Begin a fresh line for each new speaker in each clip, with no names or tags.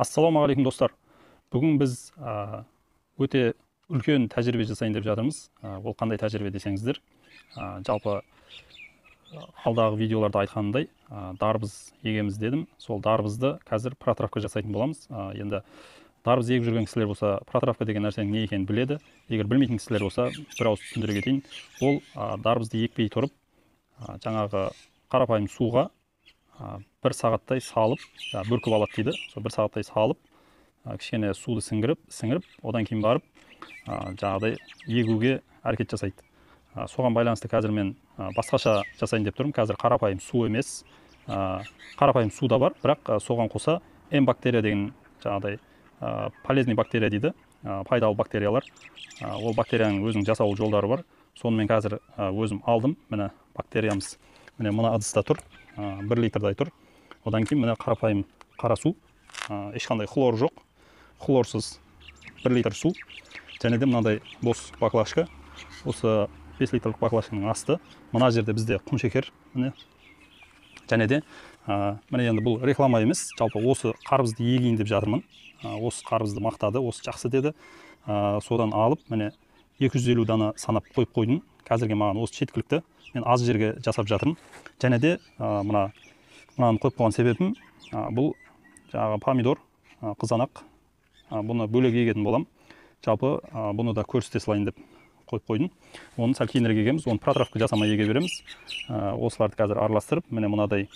Ассалаумағалейкум достар. Бүгін біз өте үлкен тәжірибе жасайын деп жатырмыз. Ол қандай тәжірибе десеңіздер, жалпы алдағы видеоларда айтқанымдай дарбыз егеміз дедім. Сол дарбызды қазір протравка жасайтын боламыз. Енді дарбыз егіп жүрген кісілер болса, протравка деген нәрсенің не екенін біледі. Егер білмейтін кісілер болса, бір ауыз түсіндіре кетейін. Ол дарбызды екпей тұрып, жаңағы қарапайым суға бір сағаттай салып, бүркіп алады дейді. Сол бір сағаттай салып, кішкене суды сіңіріп, одан кейін барып жаңағыдай егуге әрекет жасайды. Соған байланысты қазір мен басқаша жасайын деп тұрмын. Қазір қарапайым су емес, қарапайым су да бар, бірақ соған қоса М бактерия деген жаңағыдай полезный бактерия дейді, пайдалы бактериялар. Ол бактерияның өзінің жасалу жолдары бар. Соны мен қазір өзім алдым. Міне бактериямыз міне мына ыдыста тұр, 1 литрдай тұр. Одан кейін міне қарапайым қара су, ешқандай хлор жоқ, хлорсыз 1 литр су. Және де мынандай бос баклажка. Осы 5 литрлік баклажканың асты. Мына жерде бізде құмшекер. Және де міне енді бұл реклама емес, жалпы осы қарбызды егейін деп жатырмын. Осы қарбызды мақтады, осы жақсы деді. Содан алып, міне 250 дана санап қойып қойдым. Қазірге маған осы жеткілікті. Мен аз жерге жасап жатырмын. Және де мынаны қойып қойған себебім, бұл жаңағы помидор, қызанақ, бұны бөлек егетін болам. Жалпы бұны да көрсете салайын деп қойып қойдым. Оны сәл кейінірек егеміз, оны протравка жасамай еге береміз. Осыларды қазір араластырып, міне мынадай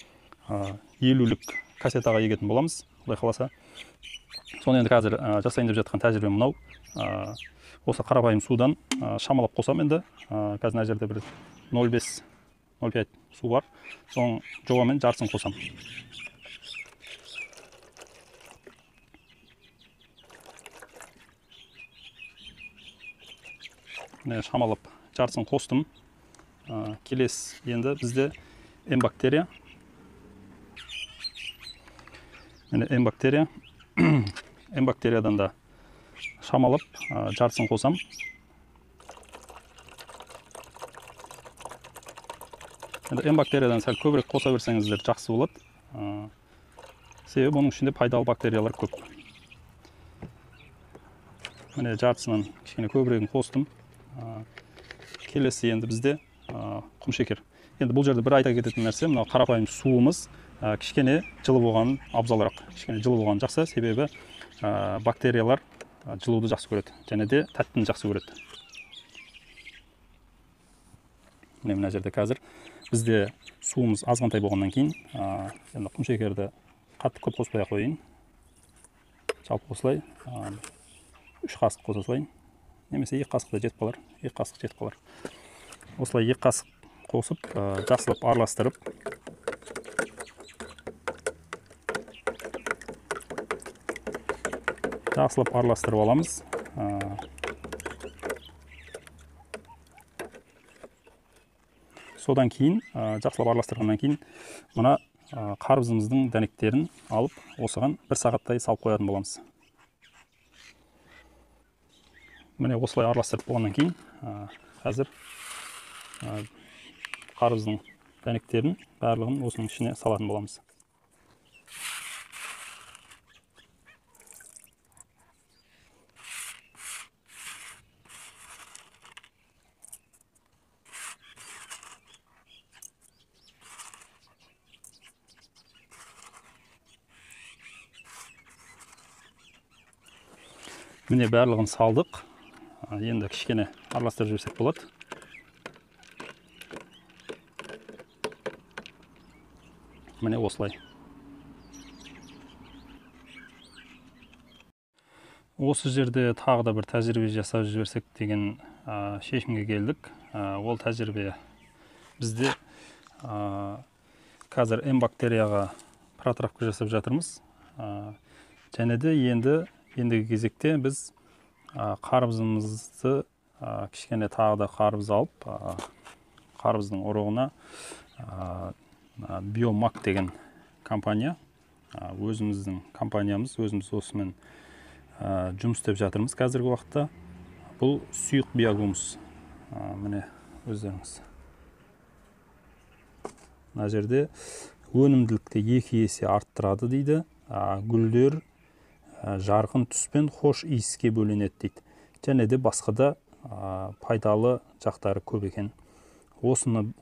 50-лік кассетаға егетін боламыз, Құдай қаласа. Соны енді қазір жасайын деп жатқан тәжірибе мынау. Осы қарапайым судан шамалап қосам енді. Қазір мына жерде бір 0,5-0,5 су бар. Соның жобамен жартысын қосам. Шамалап жартысын қостым. Келесі енді бізде М бактерия. Міне М бактерия. М бактериядан да шамалап жартысын қосам. Енді М бактериядан сәл көбірек қоса берсеңіздер жақсы болады. Себебі оның ішінде пайдалы бактериялар көп. Міне жартысынан кішкене көбірегін қостым. Келесі енді бізде құмшекер. Енді бұл жерде бір айта кететін нәрсе, мына қарапайым суымыз кішкене жылы болған абзалырақ. Кішкене жылы болған жақсы, себебі бактериялар жылуды жақсы көреді, және де тәттіні жақсы көреді. Мына жерде қазір бізде суымыз азғантай болғаннан кейін, енді құмшекерді қатты көп қоспай қойын. Жалпы осылай 3 қасық қоса салайын. Немесе 2 қасық да жетіп қалар. 2 қасық жетіп қалар. Осылай 2 қасық қосып, жақсылап араластырып, жақсылап араластырып аламыз. Содан кейін, жақсылап араластырғаннан кейін, мына қарбызымыздың дәнектерін алып, осыған 1 сағаттай салып қоятын боламыз. Міне осылай араластырып болғаннан кейін, қазір қарбыздың дәнектерін барлығын осының ішіне салатын боламыз. Міне барлығын салдық. Енді кішкене араластырып жіберсек болады. Міне осылай. Осы жерде тағы да бір тәжірибе жасап жіберсек деген шешімге келдік. Ол тәжірибе бізде қазір М бактерияға протравка жасап жатырмыз. Және де ендігі кезекте біз қарбызымызды кішкене тағы да қарбыз алып, қарбыздың ұрығына Биомак деген компания, өзіміздің компаниямыз, өзіміз осымен жұмыс істеп жатырмыз қазіргі уақытта. Бұл сұйық биогумус. Міне өздеріңіз. Мына жерде өнімділікті 2 есе арттырады дейді. Гүлдер жарқын түс пен хош иіске бөленеді дейді. Және де басқа да пайдалы жақтары көп екен. Осымен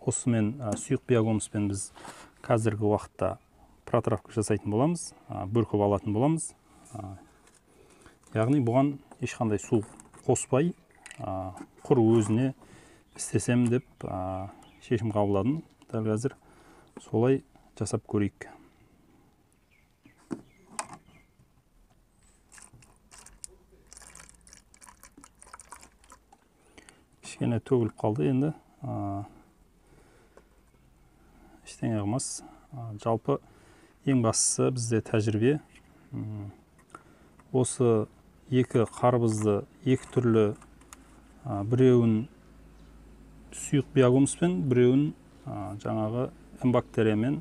сұйық биогумуспен біз қазіргі уақытта протравка жасайтын боламыз, бүркіп алатын боламыз. Яғни бұған ешқандай су қоспай, құр өзіне істесем деп шешім қабылдадым. Дәл қазір солай жасап көрейік. Кішкене төгіліп қалды, енді ештеңе қылмас. Жалпы ең бастысы бізде тәжірибе. Осы екі қарбызды екі түрлі, біреуін сұйық биогумуспен, біреуін жаңағы бактериямен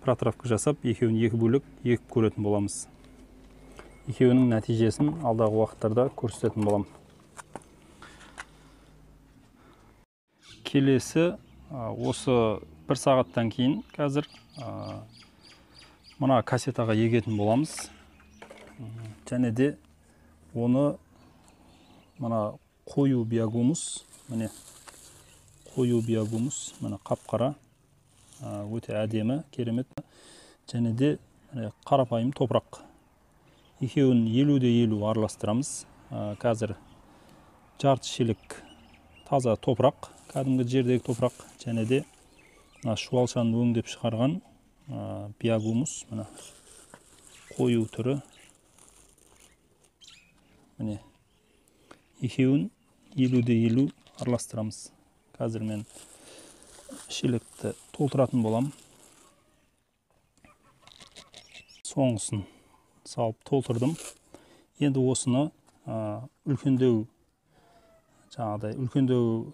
протравка жасап, екеуін екі бөлек егіп көретін боламыз. Екеуінің нәтижесін алдағы уақыттарда көрсететін болам. Келесі осы бір сағаттан кейін қазір мына кассетаға егетін боламыз. Және де оны мына қою биогумус, міне қою биогумус, мына қап-қара, өте әдемі, керемет. Және де қарапайым топырақ. Екеуін 50-50 араластырамыз. Қазір жарты шелек таза топырақ, кәдімгі жердегі топырақ, және де шуалшаны өңдеп шығарған биогумус, мына қою түрі. Міне екеуін 50-50 араластырамыз. Қазір мен шелекті толтыратын болам. Соңғысын салып толтырдым. Енді осыны үлкендеу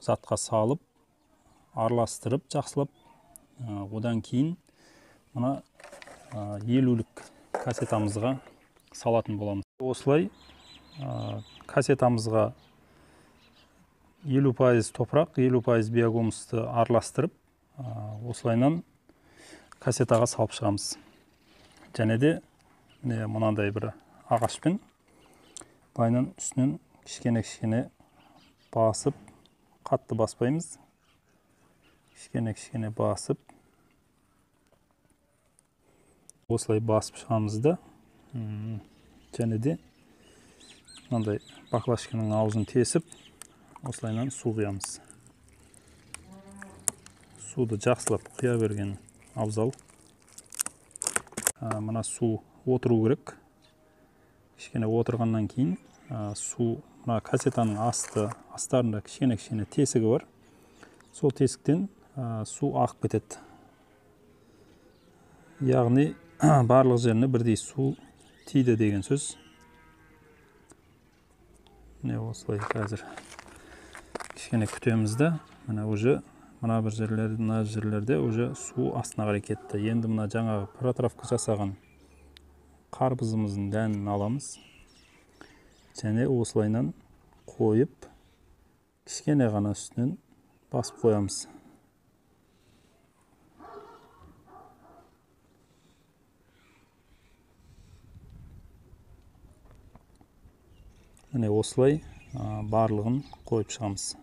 затқа салып, араластырып, жақсылап, одан кейін мына 50-лік кассетамызға салатын боламыз. Осылай кассетамызға 50% топырақ, 50% биогумусты араластырып, осылайнан кассетаға салып шығамыз. Және де мынандай бір ағашпен былайынан үстінен кішкене басып, қатты баспаймыз. Кішкене басып, осылай басып шығамыз да. Және де мынандай баклажканың аузын тесіп, осылайынан су құямыз. Суды жақсылап құя берген абзал. Мына су отыру керек. Кішкене отырғаннан кейін су, мына кассетаның астарында кішкене тесігі бар. Сол тесіктен су ағып кетеді. Яғни барлық жеріне бірдей су тиді деген сөз. Міне осылай қазір кішкене күтеміз де, мына бір жерлерде уже су астына қарай кетті. Енді мына жаңағы протравка жасаған қарбызымыздың дәнін аламыз. Және осылайынан қойып, кішкене ғана үстінен басып қоямыз. Міне осылай барлығын қойып шығамыз.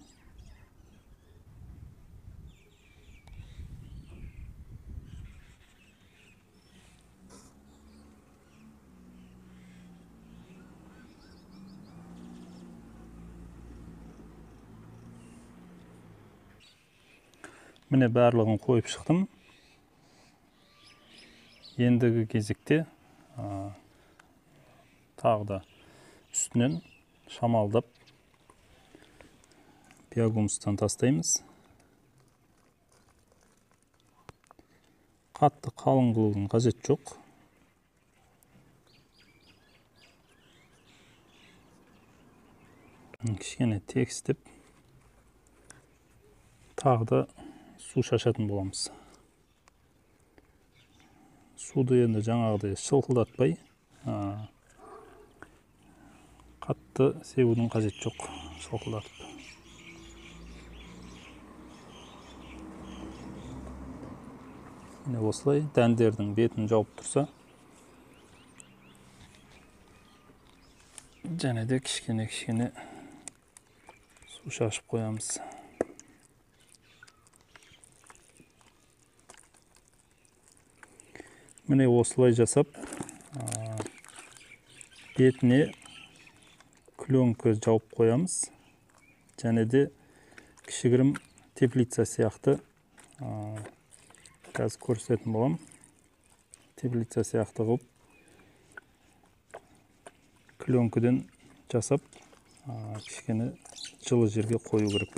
Міне барлығын қойып шықтым. Ендігі кезекте тағы да үстінен шамалдап биогумустан тастаймыз. Қатты қалың қылудың қажет жоқ. Кішкене текстеп тағы да су шашатын боламыз. Суды енді жаңағыдай шылқылдатпай, қатты себудің қажет жоқ, шылқылдатып. Міне осылай дәндердің бетін жауып тұрса, және де кішкене су шашып қоямыз. Міне осылай жасап, бетіне пленка жауып қоямыз. Және де кішігірім теплица сияқты, қазір көрсететін болам. Теплица сияқты қылып, пленкадан жасап, кішкене жылы жерге қою керек.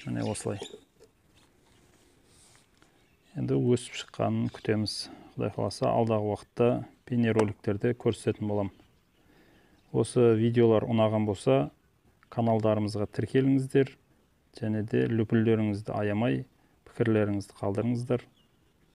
Міне осылай. Енді өсіп шыққанын күтеміз. Құдай қаласа, алдағы уақытта бейнероликтерде көрсететін болам. Осы видеолар ұнаған болса, каналдарымызға тіркеліңіздер, және де лүпілдеріңізді аямай, пікірлеріңізді қалдырыңыздар.